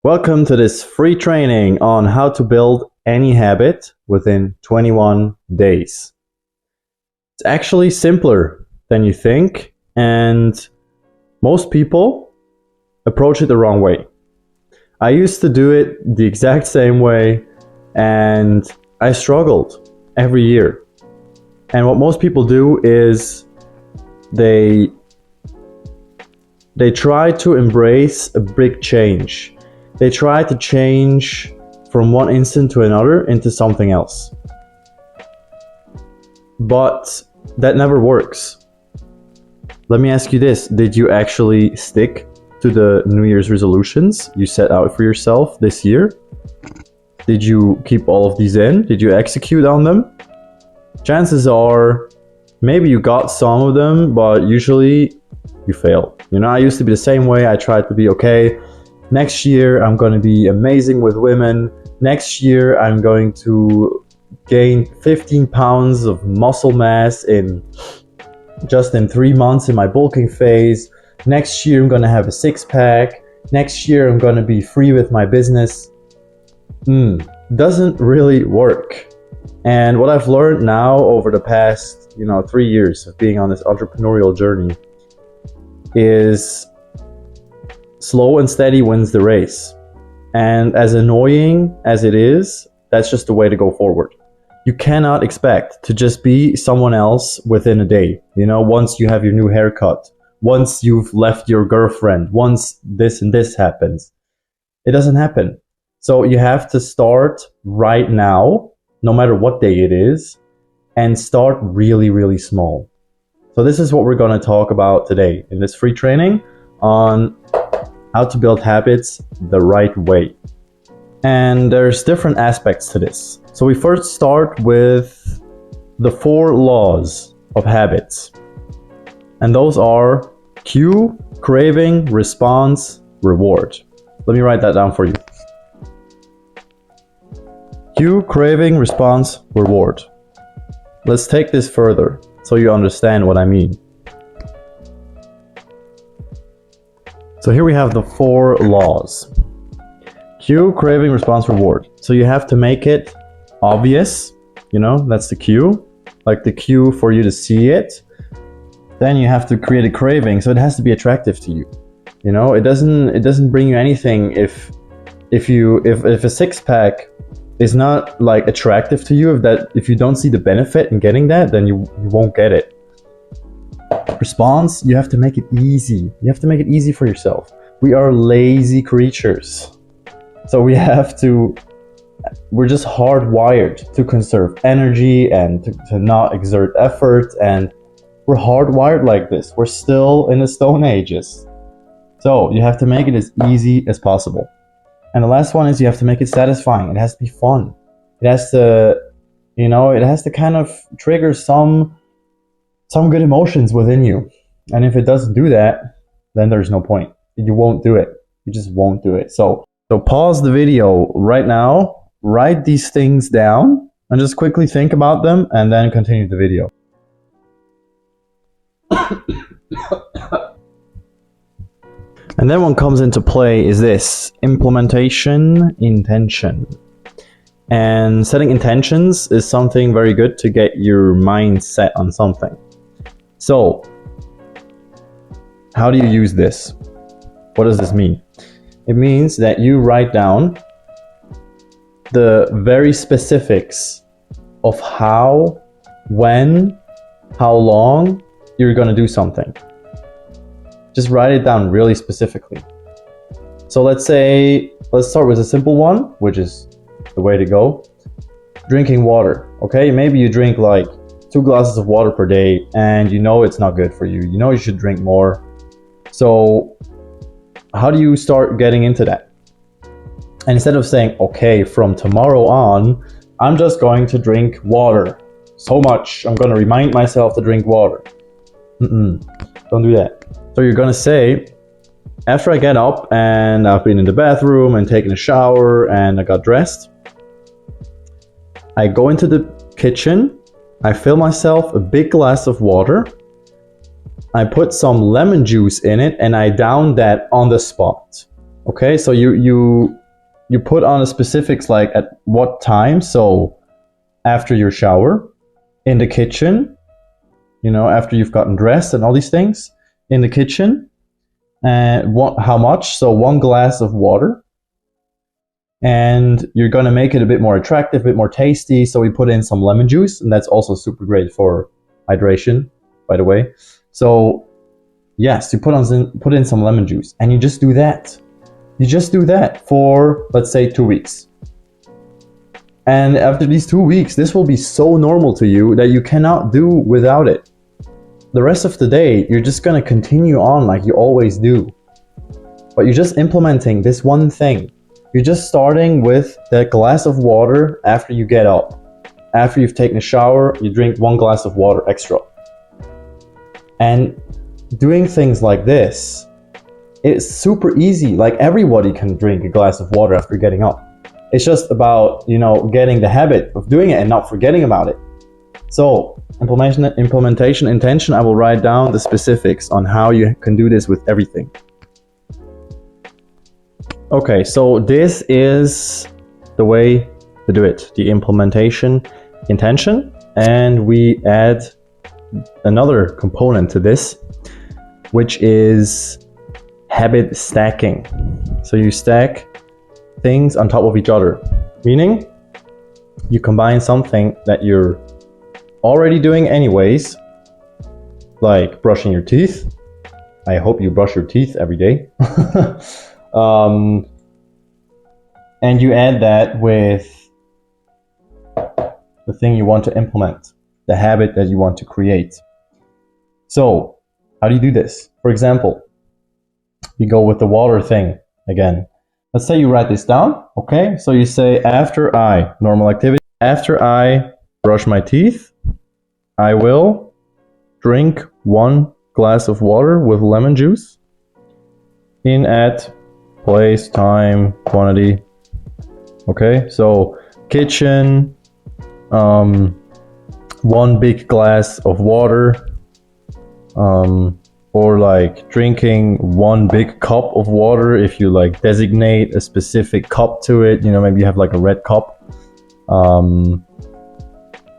Welcome to this free training on how to build any habit within 21 days. It's actually simpler than you think, and most people approach it the wrong way. I used to do it the exact same way, and I struggled every year. And what most people do is they try to embrace a big change. They try to change from one instant to another into something else. But that never works. Let me ask you this. Did you actually stick to the New Year's resolutions you set out for yourself this year? Did you keep all of these in? Did you execute on them? Chances are, maybe you got some of them, but usually you failed. I used to be the same way. I tried to be okay. Next year, I'm going to be amazing with women. Next year, I'm going to gain 15 pounds of muscle mass in 3 months in my bulking phase. Next year, I'm going to have a six-pack. Next year, I'm going to be free with my business. Doesn't really work. And what I've learned now over the past, 3 years of being on this entrepreneurial journey is slow and steady wins the race. And as annoying as it is, that's just the way to go forward. You cannot expect to just be someone else within a day. Once you have your new haircut, once you've left your girlfriend, once this and this happens. It doesn't happen. So you have to start right now, no matter what day it is, and start really, really small. So this is what we're going to talk about today in this free training on how to build habits the right way. And there's different aspects to this. So we first start with the 4 laws of habits. And those are cue, craving, response, reward. Let me write that down for you. Cue, craving, response, reward. Let's take this further so you understand what I mean. So here we have the 4 laws. Cue, craving, response, reward. So you have to make it obvious, that's the cue, like the cue for you to see it. Then you have to create a craving, so it has to be attractive to you. It doesn't bring you anything if a six-pack is not like attractive to you, if you don't see the benefit in getting that, then you won't get it. Response, you have to make it easy. You have to make it easy for yourself. We are lazy creatures. So we're just hardwired to conserve energy and to not exert effort, and we're hardwired like this. We're still in the Stone Ages. So you have to make it as easy as possible. And the last one is you have to make it satisfying. It has to be fun. It has to, it has to kind of trigger some good emotions within you. And if it doesn't do that, then there's no point. You won't do it. You just won't do it. So pause the video right now, write these things down, and just quickly think about them, and then continue the video. And then what comes into play is this: implementation, intention. And setting intentions is something very good to get your mind set on something. So, how do you use this? What does this mean? It means that you write down the very specifics of how, when, how long you're going to do something. Just write it down really specifically. So let's start with a simple one, which is the way to go. Drinking water, okay? Maybe you drink like 2 glasses of water per day, and it's not good for you. You should drink more. So how do you start getting into that? And instead of saying, okay, from tomorrow on, I'm just going to drink water so much. I'm going to remind myself to drink water. Don't do that. So you're going to say, after I get up and I've been in the bathroom and taken a shower and I got dressed, I go into the kitchen, I fill myself a big glass of water, I put some lemon juice in it, and I down that on the spot. Okay, so you put on the specifics like at what time. So after your shower, in the kitchen, you know, after you've gotten dressed and all these things, in the kitchen, and how much? So 1 glass of water. And you're gonna make it a bit more attractive, a bit more tasty. So we put in some lemon juice, and that's also super great for hydration, by the way. So yes, you put in some lemon juice, and you just do that. You just do that for, let's say, 2 weeks. And after these 2 weeks, this will be so normal to you that you cannot do without it. The rest of the day, you're just gonna continue on like you always do. But you're just implementing this one thing. You're just starting with that glass of water after you get up. After you've taken a shower, you drink 1 glass of water extra. And doing things like this, it's super easy. Like everybody can drink a glass of water after getting up. It's just about, you know, getting the habit of doing it and not forgetting about it. So implementation intention, I will write down the specifics on how you can do this with everything. Okay, so this is the way to do it, the implementation intention, and we add another component to this, which is habit stacking. So you stack things on top of each other, meaning you combine something that you're already doing anyways, like brushing your teeth. I hope you brush your teeth every day. And you add that with the thing you want to implement, the habit that you want to create. So how do you do this? For example, you go with the water thing again. Let's say you write this down, okay? So you say, normal activity, after I brush my teeth, I will drink 1 glass of water with lemon juice in at place, time, quantity. Okay, so kitchen, 1 big glass of water, or like drinking 1 big cup of water if you like designate a specific cup to it, you know, maybe you have like a red cup.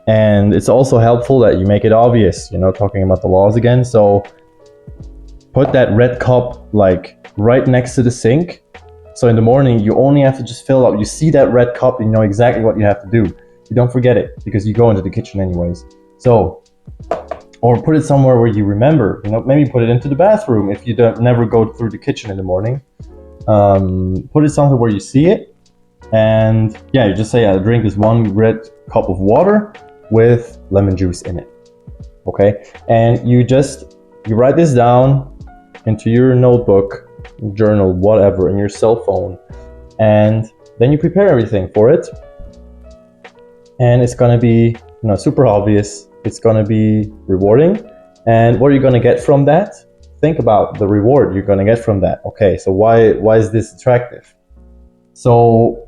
And it's also helpful that you make it obvious, you know, talking about the laws again. So put that red cup like right next to the sink. So in the morning, you only have to just fill up. You see that red cup, and you know exactly what you have to do. You don't forget it because you go into the kitchen anyways. So, or put it somewhere where you remember. You know, maybe put it into the bathroom if you never go through the kitchen in the morning. Put it somewhere where you see it, and yeah, you just say, "I drink this 1 red cup of water with lemon juice in it." Okay, and you write this down into your notebook, journal, whatever, in your cell phone, and then you prepare everything for it, and it's gonna be, you know, super obvious. It's gonna be rewarding, and what are you gonna get from that? Think about the reward you're gonna get from that. Okay, so why is this attractive? So,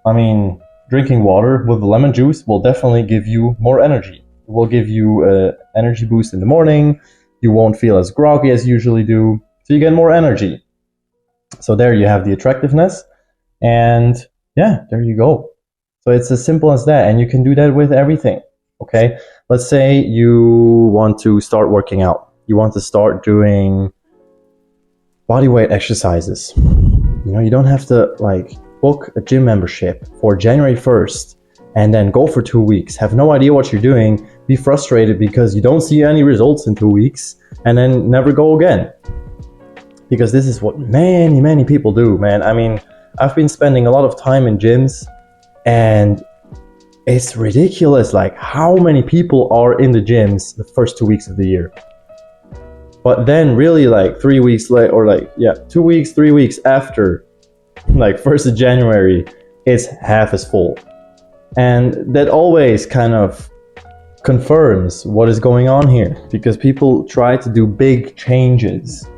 I mean, drinking water with lemon juice will definitely give you more energy. It will give you an energy boost in the morning. You won't feel as groggy as you usually do, so you get more energy. So there you have the attractiveness, and yeah, there you go. So it's as simple as that, and you can do that with everything. Okay, let's say you want to start working out. You want to start doing bodyweight exercises. You know, you don't have to like book a gym membership for January 1st and then go for 2 weeks, have no idea what you're doing, be frustrated because you don't see any results in 2 weeks, and then never go again. Because this is what many people do, man. I mean, I've been spending a lot of time in gyms, and it's ridiculous like how many people are in the gyms the first 2 weeks of the year. But then really like 3 weeks later, or like, yeah, 2 weeks, 3 weeks after like 1st of January, it's half as full. And that always kind of confirms what is going on here, because people try to do big changes.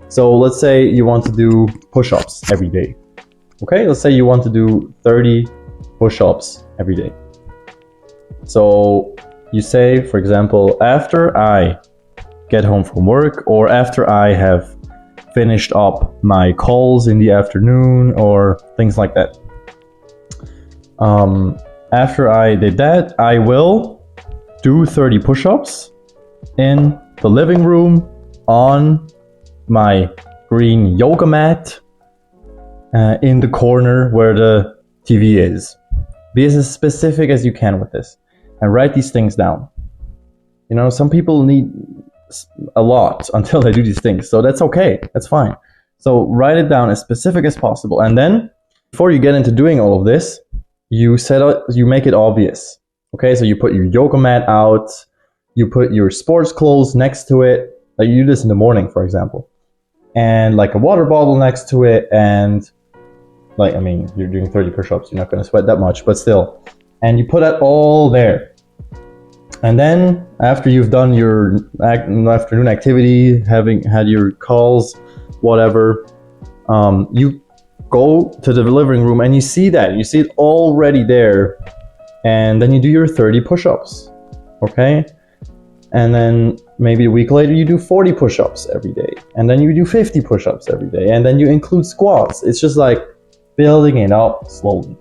So let's say you want to do push-ups every day. Okay, let's say you want to do 30 push-ups every day. So you say, for example, after I get home from work, or after I have finished up my calls in the afternoon or things like that. After I did that, I will do 30 push-ups in the living room on my green yoga mat in the corner where the TV is. Be as specific as you can with this and write these things down. You know, some people need a lot until they do these things, so that's okay, that's fine. So write it down as specific as possible, and then before you get into doing all of this, you make it obvious. Okay, so you put your yoga mat out, you put your sports clothes next to it, like you do this in the morning, for example, and like a water bottle next to it, and like, I mean, you're doing 30 push-ups, you're not going to sweat that much, but still, and you put that all there. And then after you've done your afternoon activity, having had your calls, whatever, you go to the living room and you see it already there, and then you do your 30 push-ups, okay? And then maybe a week later you do 40 push-ups every day, and then you do 50 push-ups every day, and then you include squats. It's just like building it up slowly.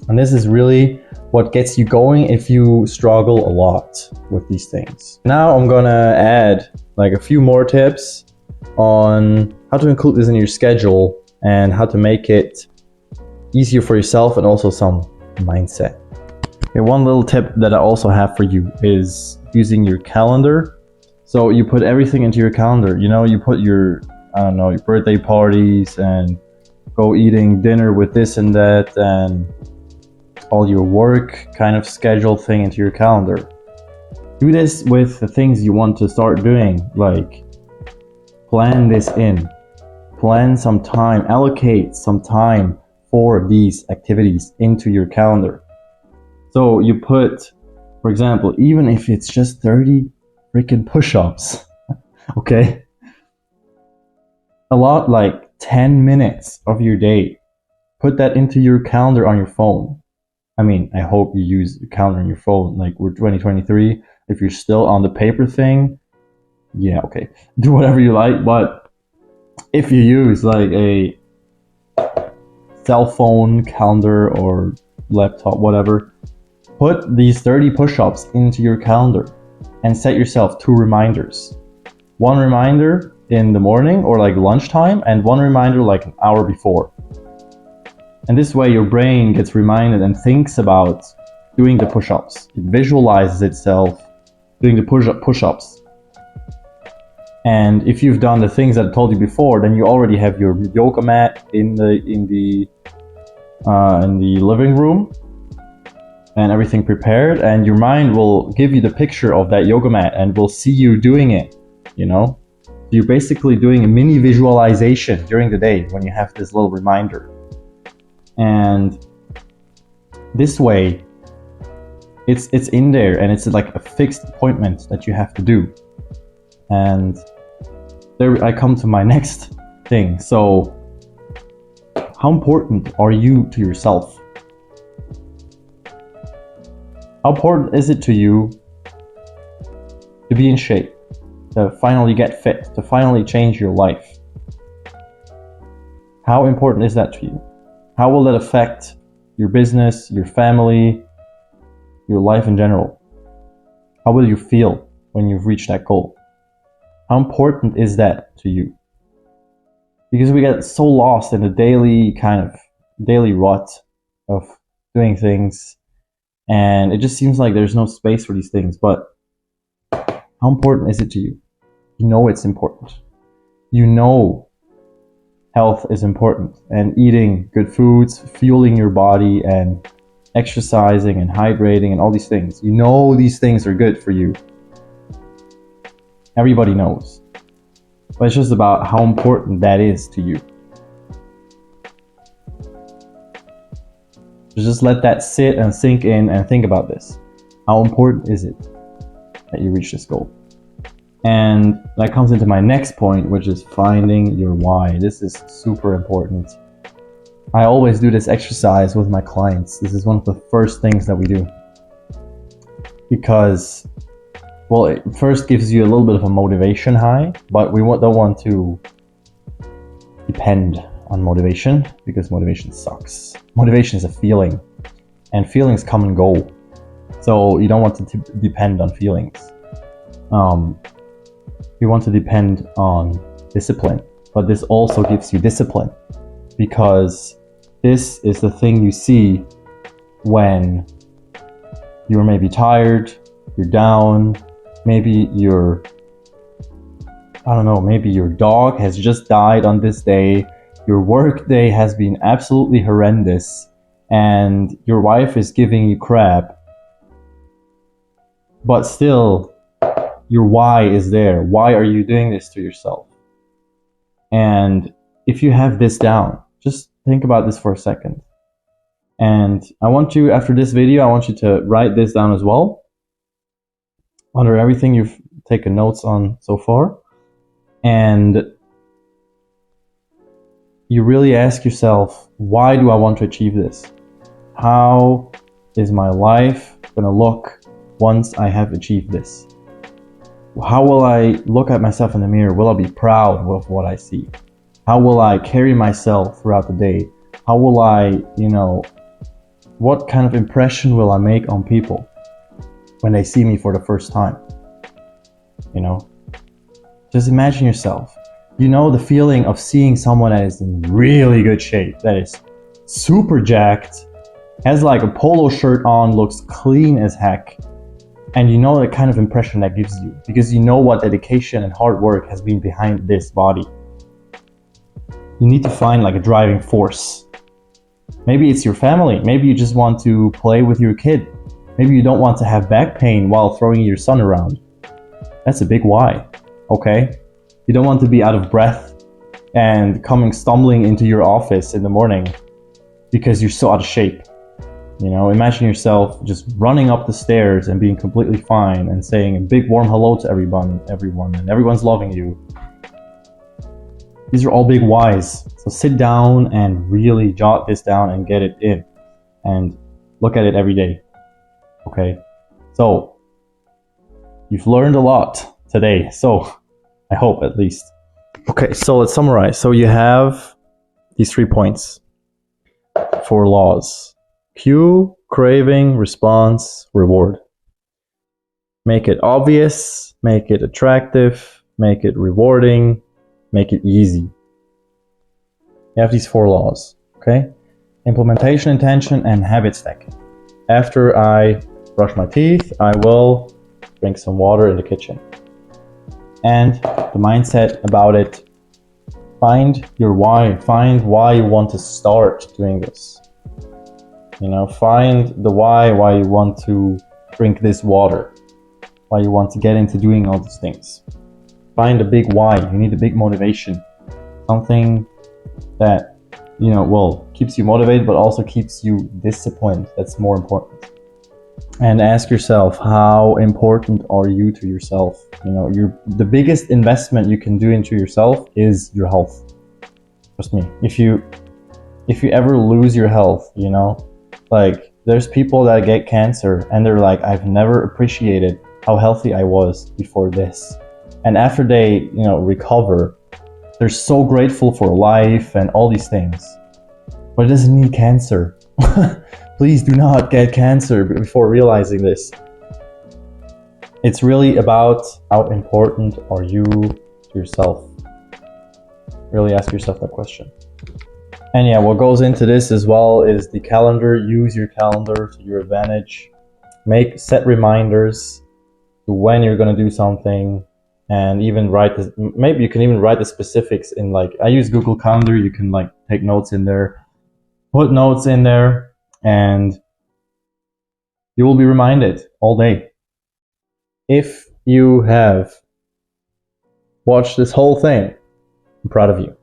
And this is really what gets you going if you struggle a lot with these things. Now I'm gonna add like a few more tips on how to include this in your schedule and how to make it easier for yourself, and also some mindset. Okay, one little tip that I also have for you is using your calendar. So you put everything into your calendar. You know, you put your, I don't know, your birthday parties and go eating dinner with this and that, and all your work kind of schedule thing into your calendar. Do this with the things you want to start doing, like plan this in. Plan some time, allocate some time for these activities into your calendar. So you put, for example, even if it's just 30 freaking push-ups, okay? A lot, like 10 minutes of your day. Put that into your calendar on your phone. I mean, I hope you use a calendar on your phone. Like, we're 2023. If you're still on the paper thing, yeah, okay. Do whatever you like. But if you use like a cell phone calendar or laptop, whatever, put these 30 push-ups into your calendar and set yourself 2 reminders. One reminder in the morning or like lunchtime, and one reminder like an hour before. And this way your brain gets reminded and thinks about doing the push-ups. It visualizes itself doing the push-ups. And if you've done the things that I told you before, then you already have your yoga mat in the living room and everything prepared, and your mind will give you the picture of that yoga mat and will see you doing it, you know? You're basically doing a mini visualization during the day when you have this little reminder. And this way it's in there, and it's like a fixed appointment that you have to do. And there I come to my next thing. So how important are you to yourself? How important is it to you to be in shape, to finally get fit, to finally change your life? How important is that to you? How will that affect your business, your family, your life in general? How will you feel when you've reached that goal? How important is that to you? Because we get so lost in the daily rut of doing things, and it just seems like there's no space for these things. But how important is it to you? You know it's important. You know health is important, and eating good foods, fueling your body, and exercising and hydrating and all these things. You know these things are good for you. Everybody knows. But it's just about how important that is to you. So just let that sit and sink in and think about this. How important is it that you reach this goal? And that comes into my next point, which is finding your why. This is super important. I always do this exercise with my clients. This is one of the first things that we do. Because, well, it first gives you a little bit of a motivation high, but we don't want to depend on motivation, because motivation sucks. Motivation is a feeling, and feelings come and go. So you don't want to depend on feelings. You want to depend on discipline, but this also gives you discipline, because this is the thing you see when you're maybe tired, you're down, maybe maybe your dog has just died on this day, your work day has been absolutely horrendous, and your wife is giving you crap, but still, your why is there. Why are you doing this to yourself? And if you have this down, just think about this for a second. And I want you, after this video, I want you to write this down as well, under everything you've taken notes on so far. And you really ask yourself, why do I want to achieve this? How is my life going to look once I have achieved this? How will I look at myself in the mirror? Will I be proud of what I see? How will I carry myself throughout the day? How will I, what kind of impression will I make on people when they see me for the first time? Just imagine yourself. The feeling of seeing someone that is in really good shape, that is super jacked, has like a polo shirt on, looks clean as heck. And the kind of impression that gives you, because what dedication and hard work has been behind this body. You need to find like a driving force. Maybe it's your family. Maybe you just want to play with your kid. Maybe you don't want to have back pain while throwing your son around. That's a big why, okay? You don't want to be out of breath and coming stumbling into your office in the morning because you're so out of shape. Imagine yourself just running up the stairs and being completely fine and saying a big warm hello to everyone, and everyone's loving you. These are all big whys. So sit down and really jot this down and get it in and look at it every day. Okay? So you've learned a lot today. So I hope, at least. Okay, so let's summarize. So you have these 3 points, 4 laws. Cue, craving, response, reward. Make it obvious, make it attractive, make it rewarding, make it easy. You have these 4 laws, okay? Implementation, intention, and habit stacking. After I brush my teeth, I will drink some water in the kitchen. And the mindset about it, find your why, find why you want to start doing this. Find the why you want to drink this water, why you want to get into doing all these things. Find a big why. You need a big motivation, something that keeps you motivated, but also keeps you disciplined. That's more important. And ask yourself, how important are you to yourself? The biggest investment you can do into yourself is your health. Trust me. If you ever lose your health, like, there's people that get cancer and they're like, I've never appreciated how healthy I was before this. And after they, recover, they're so grateful for life and all these things. But it doesn't need cancer. Please do not get cancer before realizing this. It's really about how important are you to yourself. Really ask yourself that question. And yeah, what goes into this as well is the calendar. Use your calendar to your advantage. Set reminders to when you're going to do something, and even maybe you can even write the specifics in, like, I use Google Calendar. You can take notes in there, put notes in there, and you will be reminded all day. If you have watched this whole thing, I'm proud of you.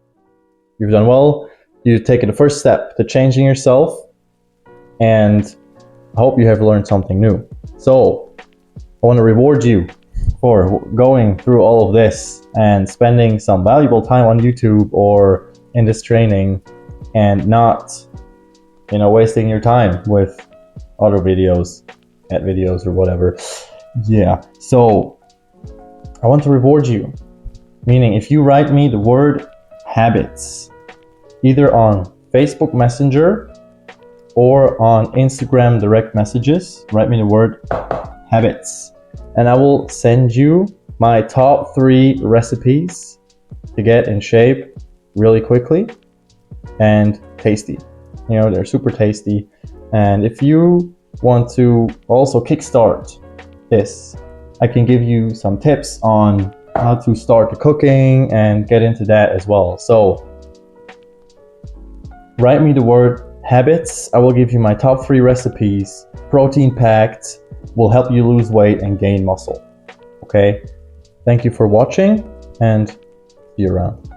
You've done well. You've taken the first step to changing yourself, and I hope you have learned something new. So I want to reward you for going through all of this and spending some valuable time on YouTube or in this training, and not, wasting your time with other videos, cat videos or whatever. Yeah. So I want to reward you. Meaning, if you write me the word habits, either on Facebook Messenger or on Instagram direct messages. Write me the word habits, and I will send you my top 3 recipes to get in shape really quickly and tasty. You know, they're super tasty. And if you want to also kickstart this, I can give you some tips on how to start the cooking and get into that as well. So write me the word habits. I will give you my top 3 recipes, protein packed, will help you lose weight and gain muscle. Okay, thank you for watching, and see you around.